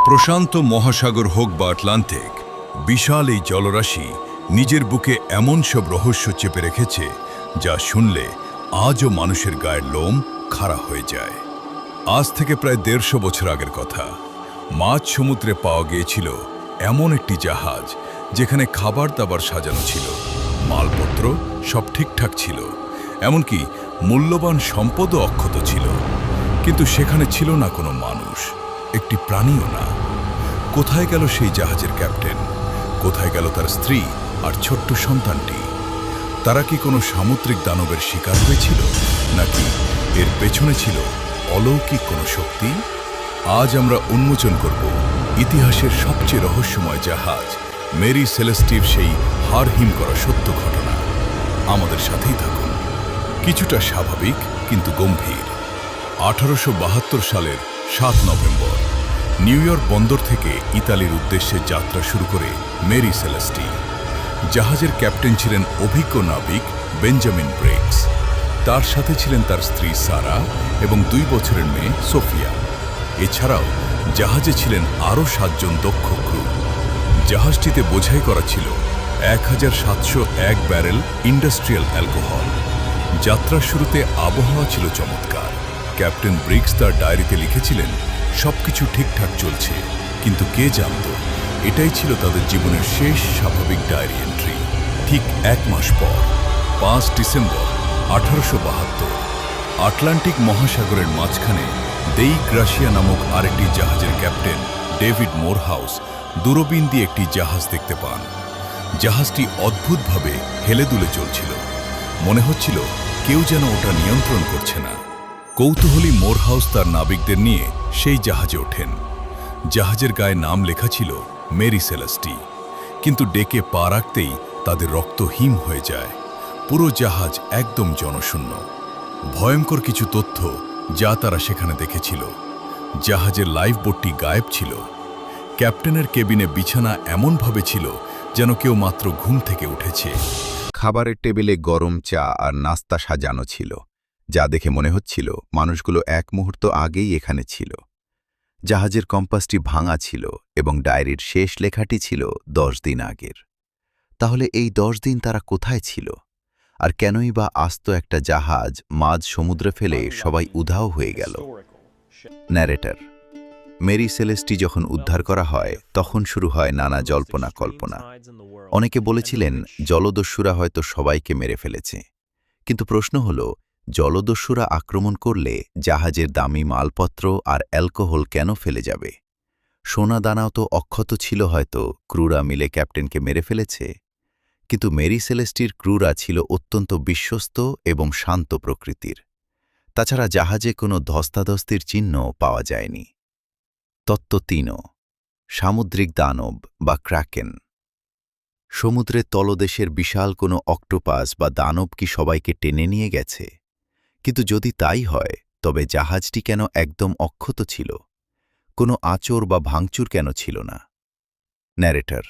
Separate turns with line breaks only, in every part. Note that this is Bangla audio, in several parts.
প্রশান্ত মহাসাগর হোক বা আটলান্টিক, বিশাল এই জলরাশি নিজের বুকে এমন সব রহস্য চেপে রেখেছে যা শুনলে আজও মানুষের গায়ের লোম খাড়া হয়ে যায়। আজ থেকে প্রায় ১৫০ বছর আগের কথা। মাঝ সমুদ্রে পাওয়া গিয়েছিল এমন একটি জাহাজ যেখানে খাবার দাবার সাজানো ছিল, মালপত্র সব ঠিকঠাক ছিল, এমনকি মূল্যবান সম্পদও অক্ষত ছিল। কিন্তু সেখানে ছিল না কোনো মানুষ, একটি প্রাণীও না। কোথায় গেল সেই জাহাজের ক্যাপ্টেন? কোথায় গেল তার স্ত্রী আর ছোট্ট সন্তানটি? তারা কি কোনো সামুদ্রিক দানবের শিকার হয়েছিল, নাকি এর পেছনে ছিল অলৌকিক কোনো শক্তি? আজ আমরা উন্মোচন করব ইতিহাসের সবচেয়ে রহস্যময় জাহাজ মেরি সেলেস্টির সেই হাড়হিম করা সত্য ঘটনা। আমাদের সাথেই থাকুন। কিছুটা স্বাভাবিক কিন্তু গম্ভীর। 1872 সালের 7 নভেম্বর নিউ ইয়র্ক বন্দর থেকে ইতালির উদ্দেশ্যে যাত্রা শুরু করে মেরি সেলেস্টি। জাহাজের ক্যাপ্টেন ছিলেন অভিজ্ঞ নাবিক বেঞ্জামিন ব্রেকস। তার সাথে ছিলেন তার স্ত্রী সারা এবং 2 বছরের মেয়ে সোফিয়া। এছাড়াও জাহাজে ছিলেন আরও 7 জন দক্ষ ক্রু। জাহাজটিতে বোঝাই করা ছিল 1701 ব্যারেল ইন্ডাস্ট্রিয়াল অ্যালকোহল। যাত্রার শুরুতে আবহাওয়া ছিল চমৎকার। ক্যাপ্টেন ব্রিক্স তার ডায়েরিতে লিখেছিলেন, সবকিছু ঠিকঠাক চলছে, কিন্তু কে জানত এটাই ছিল তাদের জীবনের শেষ স্বাভাবিক ডায়েরি এন্ট্রি। ঠিক 1 মাস পর 5 ডিসেম্বর 1872 আটলান্টিক মহাসাগরের মাঝখানে দেই গ্রাসিয়া নামক আরেকটি জাহাজের ক্যাপ্টেন ডেভিড মোরহাউস দূরবীন দিয়ে একটি জাহাজ দেখতে পান। জাহাজটি অদ্ভুতভাবে হেলে দুলে চলছিল। মনে হচ্ছিল কেউ যেন ওটা নিয়ন্ত্রণ করছে না। কৌতূহলী মোরহাউস তার নাবিকদের নিয়ে সেই জাহাজে ওঠেন। জাহাজের গায়ে নাম লেখা ছিল মেরি সেলেস্টি, কিন্তু ডেকে পা রাখতেই তাদের রক্ত হিম হয়ে যায়। পুরো জাহাজ একদম জনশূন্য। ভয়ঙ্কর কিছু তথ্য যা তারা সেখানে দেখেছিল। জাহাজের লাইফ বোটটি গায়েব ছিল। ক্যাপ্টেনের কেবিনে বিছানা এমনভাবে ছিল যেন কেউ মাত্র ঘুম থেকে উঠেছে।
খাবারের টেবিলে গরম চা আর নাস্তা সাজানো ছিল, যা দেখে মনে হচ্ছিল মানুষগুলো এক মুহূর্ত আগেই এখানে ছিল। জাহাজের কম্পাসটি ভাঙা ছিল এবং ডায়েরির শেষ লেখাটি ছিল 10 দিন আগের। তাহলে এই 10 দিন তারা কোথায় ছিল? আর কেনই বা আস্ত একটা জাহাজ মাঝ সমুদ্রে ফেলে সবাই উধাও হয়ে গেল? ন্যারেটর: মেরি সেলেস্টি যখন উদ্ধার করা হয় তখন শুরু হয় নানা জল্পনা কল্পনা। অনেকে বলেছিলেন জলদস্যুরা হয়তো সবাইকে মেরে ফেলেছে। কিন্তু প্রশ্ন হল, জলদস্যুরা আক্রমণ করলে জাহাজের দামি মালপত্র আর অ্যালকোহল কেন ফেলে যাবে? সোনা দানাও তো অক্ষত ছিল, হয়তো ক্রুরা মিলে ক্যাপ্টেনকে মেরে ফেলেছে। কিন্তু মেরি সেলেস্টির ক্রুরা ছিল অত্যন্ত বিশ্বস্ত এবং শান্ত প্রকৃতির। তাছাড়া জাহাজে কোনো ধস্তাধস্তির চিহ্ন পাওয়া যায়নি। তত্ত্ব 3: সামুদ্রিক দানব বা ক্রাকেন। সমুদ্রের তলদেশের বিশাল কোনো অক্টোপাস বা দানব কি সবাইকে টেনে নিয়ে গেছে? কিন্তু যদি তাই হয়, তবে জাহাজটি কেন একদম অক্ষত ছিল? কোনো আঁচড় বা ভাঙচুর কেন ছিল না? ন্যারেটর: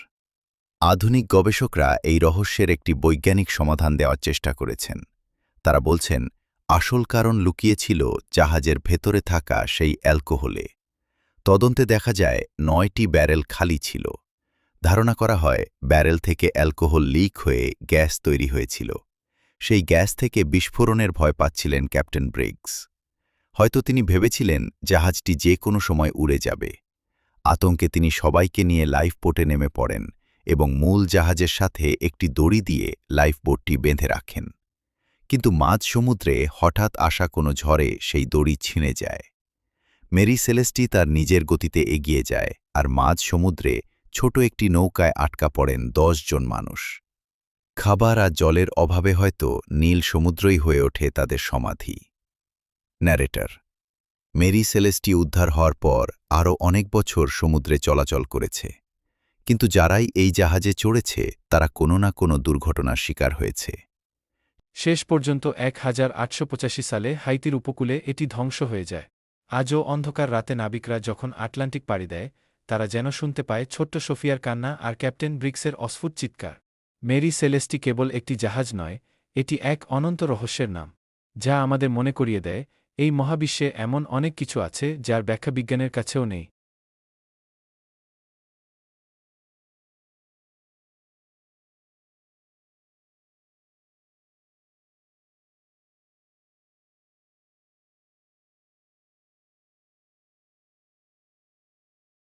আধুনিক গবেষকরা এই রহস্যের একটি বৈজ্ঞানিক সমাধান দেওয়ার চেষ্টা করেছেন। তারা বলছেন, আসল কারণ লুকিয়েছিল জাহাজের ভেতরে থাকা সেই অ্যালকোহলে। তদন্তে দেখা যায় 9টি ব্যারেল খালি ছিল। ধারণা করা হয় ব্যারেল থেকে অ্যালকোহল লিক হয়ে গ্যাস তৈরি হয়েছিল। সেই গ্যাস থেকে বিস্ফোরণের ভয় পাচ্ছিলেন ক্যাপ্টেন ব্রিগস। হয়তো তিনি ভেবেছিলেন জাহাজটি যে কোনো সময় উড়ে যাবে। আতঙ্কে তিনি সবাইকে নিয়ে লাইফবোটে নেমে পড়েন এবং মূল জাহাজের সাথে একটি দড়ি দিয়ে লাইফবোটটি বেঁধে রাখেন। কিন্তু মাঝ সমুদ্রে হঠাৎ আসা কোনো ঝড়ে সেই দড়ি ছিঁড়ে যায়। মেরি সেলেস্টি তার নিজের গতিতে এগিয়ে যায়, আর মাঝ সমুদ্রে ছোট একটি নৌকায় আটকা পড়েন 10 জন মানুষ। খাবার আর জলের অভাবে হয়তো নীল সমুদ্রই হয়ে ওঠে তাদের সমাধি। ন্যারেটর: মেরি সেলেস্টি উদ্ধার হওয়ার পর আরও অনেক বছর সমুদ্রে চলাচল করেছে। কিন্তু যারাই এই জাহাজে চড়েছে তারা কোনো না কোনো দুর্ঘটনার শিকার হয়েছে।
শেষ পর্যন্ত 1885 সালে হাইতির উপকূলে এটি ধ্বংস হয়ে যায়। আজও অন্ধকার রাতে নাবিকরা যখন আটলান্টিক পাড়ি দেয়, তারা যেন শুনতে পায় ছোট্ট সোফিয়ার কান্না আর ক্যাপ্টেন ব্রিক্সের অস্ফুট চিৎকার। মেরি সেলেস্টি কেবল একটি জাহাজ নয়, এটি এক অনন্ত রহস্যের নাম, যা আমাদের মনে করিয়ে দেয় এই মহাবিশ্বে এমন অনেক কিছু আছে যার ব্যাখ্যা বিজ্ঞানের কাছেও নেই।